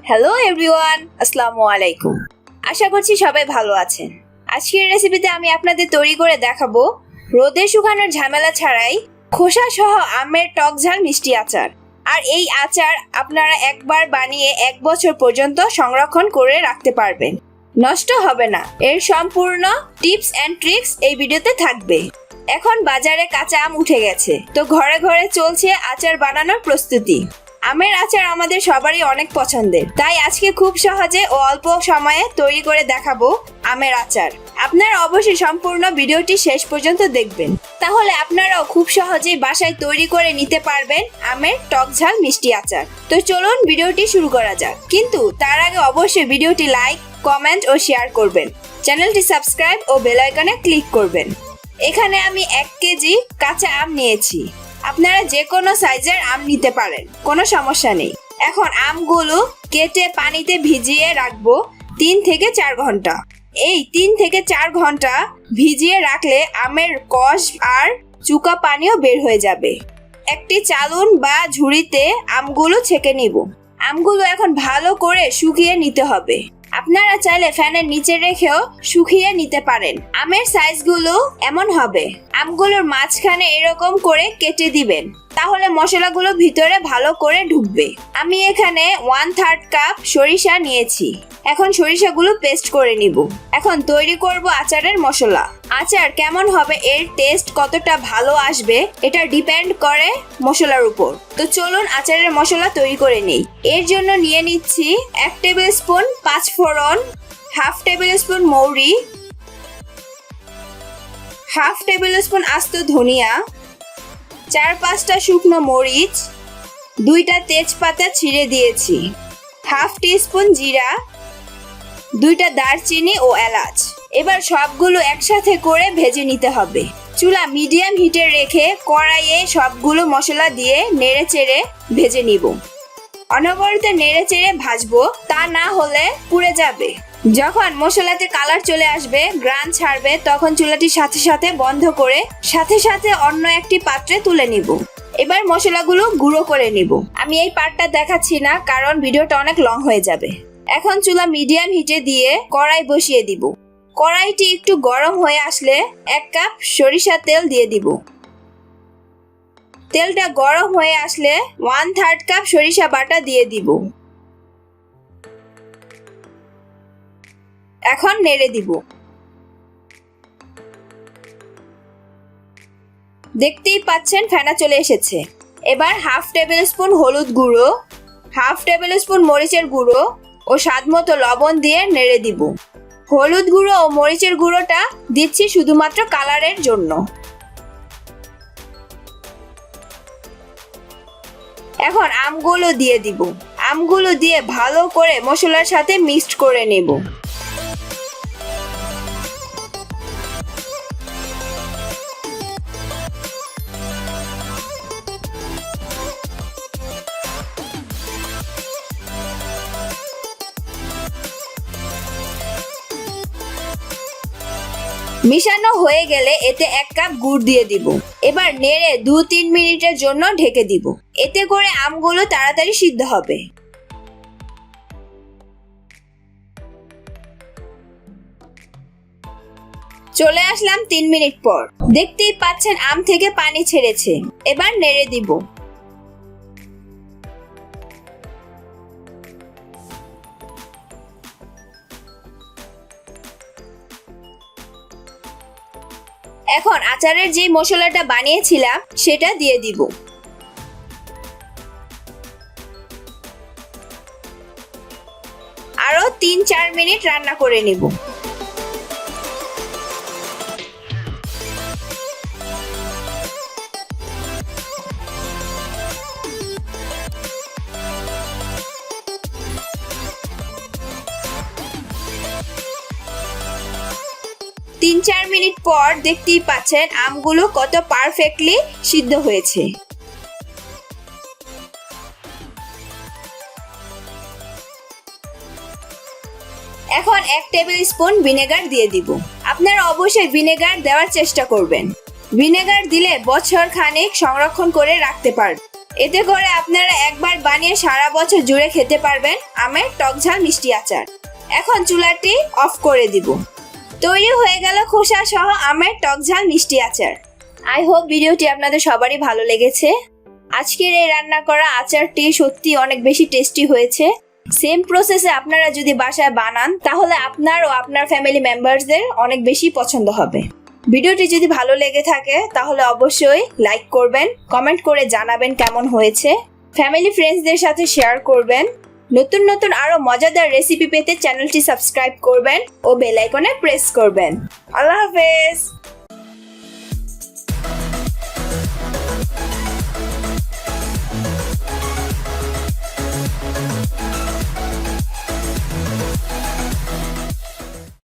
Hello everyone, আসসালামু আলাইকুম। আশা করছি সবাই ভালো আছেন। আজকের রেসিপিতে আমি আপনাদের তৈরি করে দেখাবো রোদে শুকানোর ঝামেলা ছাড়াই খোসা সহ আমের টক ঝাল মিষ্টি আচার। আর এই আচার আপনারা একবার বানিয়ে 1 বছর পর্যন্ত সংরক্ষণ করে রাখতে পারবেন, নষ্ট হবে না। এর সম্পূর্ণ টিপস এন্ড ট্রিক্স এই ভিডিওতে থাকবে। এখন বাজারে কাঁচা আম উঠে গেছে, তো ঘরে ঘরে চলছে আচার বানানোর প্রস্তুতি। আমের আচার আমাদের সবারই অনেক পছন্দের, তাই আজকে খুব সহজে ও অল্প সময়ে তৈরি করে দেখাবো আমের আচার। আপনারা অবশ্যই সম্পূর্ণ ভিডিওটি শেষ পর্যন্ত দেখবেন, তাহলে আপনারাও খুব সহজেই বাসায় তৈরি করে নিতে পারবেন আমের টক ঝাল মিষ্টি আচার। তো চলুন ভিডিওটি শুরু করা যাক, কিন্তু তার আগে অবশ্যই ভিডিওটি লাইক, কমেন্ট ও শেয়ার করবেন। চ্যানেলটি সাবস্ক্রাইব ও বেল আইকনে ক্লিক করবেন। এখানে আমি 1 কেজি কাঁচা আম নিয়েছি। আপনারা যে কোনো সাইজের আম নিতে পারেন, কোনো সমস্যা নেই। এখন আমগুলো কেটে পানিতে ভিজিয়ে রাখবো 3 থেকে 4 ঘন্টা। এই 3 থেকে 4 ঘন্টা ভিজিয়ে রাখলে আমের কষ আর চুকা পানিও বের হয়ে যাবে। একটি চালুন বা ঝুড়িতে আমগুলো ছেঁকে নিব। আমগুলো এখন ভালো করে শুকিয়ে নিতে হবে। আপনারা চাইলে ফ্যানের নিচে রেখেও শুকিয়ে নিতে পারেন। আমের সাইজগুলো এমন হবে, আমগুলোর মাঝখানে এরকম করে কেটে দিবেন, তাহলে মশলাগুলো ভিতরে ভালো করে ঢুকবে। আমি এখানে 1/3 কাপ সরিষা নিয়েছি। এখন সরিষাগুলো পেস্ট করে নিব। এখন তৈরি করব আচারের মশলা। আচার কেমন হবে, এর টেস্ট কতটা ভালো আসবে, এটা ডিপেন্ড করে মশলার উপর। তো চলুন আচারের মশলা তৈরি করে নেই। এর জন্য নিয়ে নিচ্ছি 1 টেবিল স্পুন পাঁচ ফোড়ন, 1/2 টেবিল স্পুন মৌরি, 1/2 টেবিল স্পুন আস্ত ধনিয়া, 4-5টা শুকনো মরিচ, 2টা তেজপাতা ছিঁড়ে দিয়েছি, 1/2 টিস্পুন জিরা, 2টা দারচিনি ও এলাচ। এবার সবগুলো একসাথে করে ভেজে নিতে হবে। চুলা মিডিয়াম হিটে রেখে কড়াইয়ে সবগুলো মশলা দিয়ে নেড়েচেড়ে ভেজে নিব। অনবরত নেড়েচেড়ে ভাজবো, তা না হলে পুড়ে যাবে। যখন মশলাতে কালার চলে আসবে, গ্রান ছাড়বে, তখন চুলাটি সাথে সাথে বন্ধ করে সাথে সাথে অন্য একটি পাত্রে তুলে নিব। এবার মশলাগুলো গুঁড়ো করে নিব। আমি এই পার্টটা দেখাচ্ছি না, কারণ ভিডিওটা অনেক লং হয়ে যাবে। এখন চুলা মিডিয়াম হিটে দিয়ে কড়াই বসিয়ে দিব। কড়াইটি একটু গরম হয়ে আসলে 1 কাপ সরিষার তেল দিয়ে দিব। তেলটা গরম হয়ে আসলে 1/3 কাপ সরিষা বাটা দিয়ে দিব। এখন নেড়ে দিব। দেখতেই পাচ্ছেন ফেনা চলে এসেছে। এবার 1/2 টেবিল স্পুন হলুদ গুঁড়ো, 1/2 টেবিল স্পুন মরিচের গুঁড়ো ও স্বাদমতো লবণ দিয়ে নেড়ে দিব। হলুদ গুঁড়ো ও মরিচের গুঁড়োটা দিচ্ছি শুধুমাত্র কালারের জন্য। এখন আমগুলো দিয়ে দিব। আমগুলো দিয়ে ভালো করে মশলার সাথে মিক্সড করে নেব। মিশানো হয়ে গেলে এতে 1 কাপ গুড় দিয়ে দিব। এবার নেড়ে 2-3 মিনিটের জন্য ঢেকে দিব। এতে করে আমগুলো তাড়াতাড়ি সিদ্ধ হবে। চলে আসলাম 3 মিনিট পর। দেখতেই পাচ্ছেন আম থেকে পানি ছেড়েছে। এবার নেড়ে দিব। এখন আচারের যে মশলাটা বানিয়েছিলাম সেটা দিয়ে দিব। আরো 3-4 মিনিট রান্না করে নিব। তিন 4 মিনিট পর দেখতেই পাচ্ছেন আমগুলো কত পারফেক্টলি সিদ্ধ হয়েছে। এখন 1 টেবিল স্পুন ভিনেগার দিয়ে দিব। আপনারা অবশ্যই ভিনেগার দেওয়ার চেষ্টা করবেন। ভিনেগার দিলে বছর খানেক সংরক্ষণ করে রাখতে পারবেন। এতে করে আপনারা একবার বানিয়ে সারা বছর জুড়ে খেতে পারবেন আমের টক ঝাল মিষ্টি আচার। এখন চুলাটি অফ করে দিব। তৈরি হয়ে গেল খোসা সহ আমের টক ঝাল মিষ্টি আচার। আই হোপ ভিডিওটি আপনাদের সবারই ভালো লেগেছে। আজকের এই রান্না করা আচারটি সত্যি অনেক বেশি টেস্টি হয়েছে। সেম প্রসেসে আপনারা যদি বাসায় বানান তাহলে আপনার ও আপনার ফ্যামিলি মেম্বারসদের অনেক বেশি পছন্দ হবে। ভিডিওটি যদি ভালো লেগে থাকে তাহলে অবশ্যই লাইক করবেন, কমেন্ট করে জানাবেন কেমন হয়েছে, ফ্যামিলি ফ্রেন্ডসদের সাথে শেয়ার করবেন। নতুন নতুন আরো মজাদার রেসিপি পেতে চ্যানেলটি সাবস্ক্রাইব করবেন ও বেল আইকনে প্রেস করবেন। আল্লাহ হাফেজ।